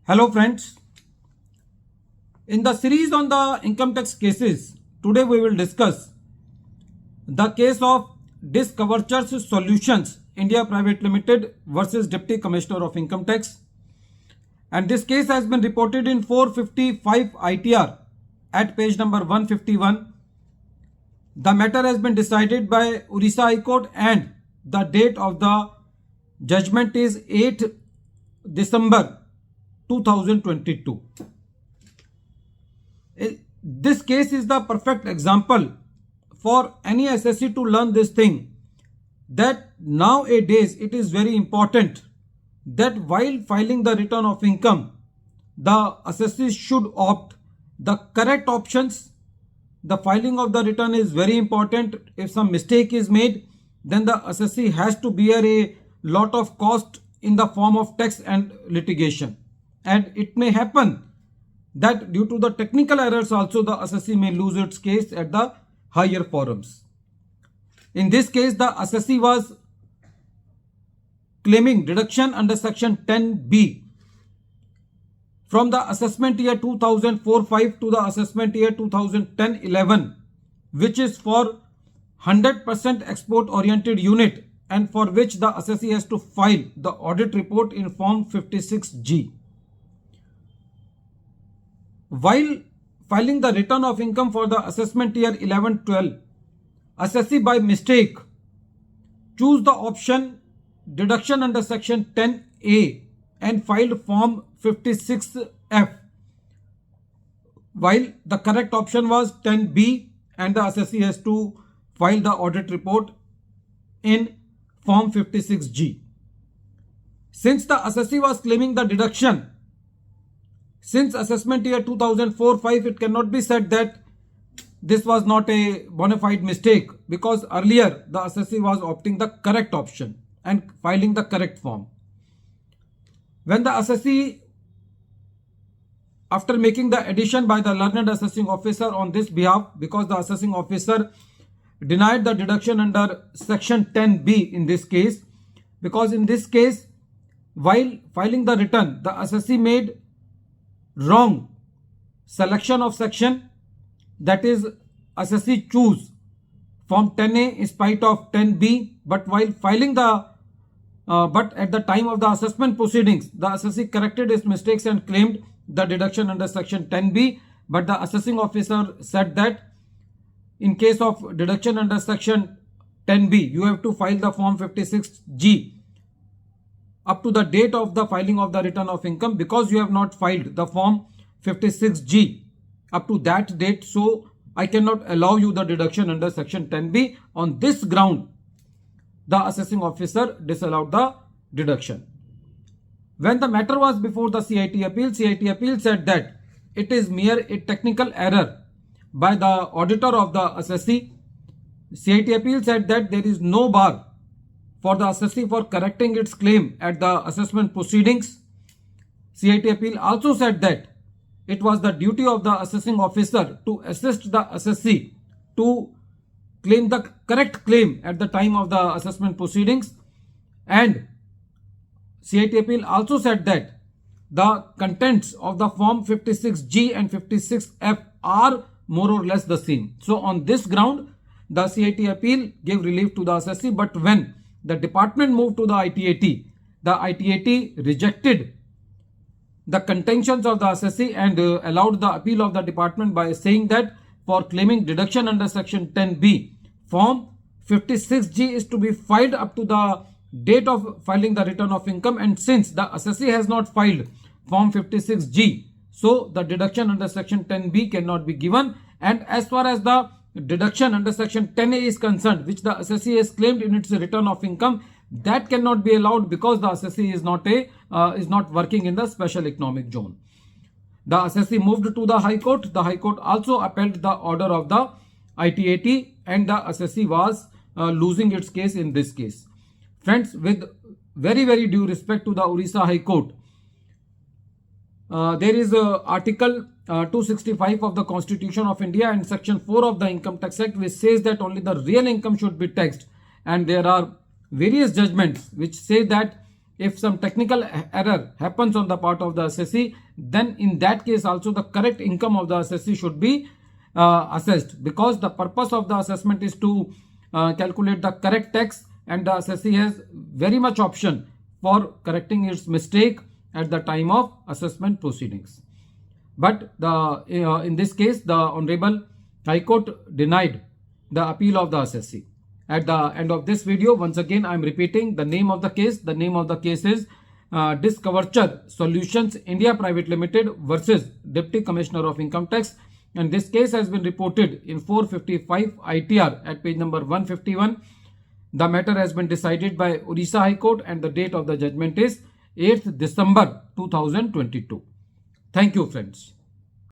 Hello friends, in the series on the income tax cases, today we will discuss the case of DISCOVERTURE Solutions India Private Limited versus Deputy Commissioner of Income Tax, and this case has been reported in 455 ITR at page number 151. The matter has been decided by ORISSA High Court and the date of the judgment is 8 December 2022. This case is the perfect example for any assessee to learn this thing, that nowadays it is very important that while filing the return of income, the assessee should opt the correct options. The filing of the return is very important. If some mistake is made, then the assessee has to bear a lot of cost in the form of tax and litigation. And it may happen that due to the technical errors also the assessee may lose its case at the higher forums. In this case, the assessee was claiming deduction under section 10B from the assessment year 2004-05 to the assessment year 2010-11, which is for 100% export oriented unit, and for which the assessee has to file the audit report in form 56G. While filing the return of income for the assessment year 11-12, assessee by mistake choose the option deduction under section 10A and filed form 56F, while the correct option was 10B, and the assessee has to file the audit report in form 56G. Since the assessee was claiming the deduction since assessment year 2004-05, it cannot be said that this was not a bona fide mistake, because earlier the assessee was opting the correct option and filing the correct form. When the assessee, after making the addition by the learned assessing officer on this behalf, because the assessing officer denied the deduction under section 10B in this case, because in this case, while filing the return, the assessee made wrong selection of section, that is, assessee choose form 10A in spite of 10B, but while filing the but at the time of the assessment proceedings, the assessee corrected his mistakes and claimed the deduction under section 10B, but the assessing officer said that in case of deduction under section 10B, you have to file the form 56G up to the date of the filing of the return of income, because you have not filed the form 56G up to that date, so I cannot allow you the deduction under section 10B. On this ground, the assessing officer disallowed the deduction. When the matter was before the CIT appeal said that it is mere a technical error by the auditor of the assessee. CIT appeal said that there is no bar for the assessee for correcting its claim at the assessment proceedings. CIT appeal also said that it was the duty of the assessing officer to assist the assessee to claim the correct claim at the time of the assessment proceedings, and CIT appeal also said that the contents of the form 56G and 56F are more or less the same. So on this ground, the CIT appeal gave relief to the assessee, but when the department moved to the ITAT, the ITAT rejected the contentions of the assessee and allowed the appeal of the department by saying that for claiming deduction under section 10B, form 56G is to be filed up to the date of filing the return of income, and since the assessee has not filed form 56G, so the deduction under section 10B cannot be given. And as far as the deduction under section 10A is concerned, which the assessee has claimed in its return of income, that cannot be allowed because the assessee is not working in the special economic zone. The assessee moved to the High Court. The High Court also upheld the order of the ITAT, and the assessee was losing its case in this case. Friends, with very due respect to the Orissa High Court, there is article 265 of the Constitution of India and section 4 of the Income Tax Act, which says that only the real income should be taxed, and there are various judgments which say that if some technical error happens on the part of the assessee, then in that case also the correct income of the assessee should be assessed, because the purpose of the assessment is to calculate the correct tax, and the assessee has very much option for correcting its mistake at the time of assessment proceedings. But in this case, the Honorable High Court denied the appeal of the assessee. At the end of this video, once again I am repeating the name of the case. The name of the case is DISCOVERTURE Solutions India Private Limited versus Deputy Commissioner of Income Tax, and this case has been reported in 455 ITR at page number 151. The matter has been decided by Orissa High Court and the date of the judgment is 8th December 2022. Thank you, friends.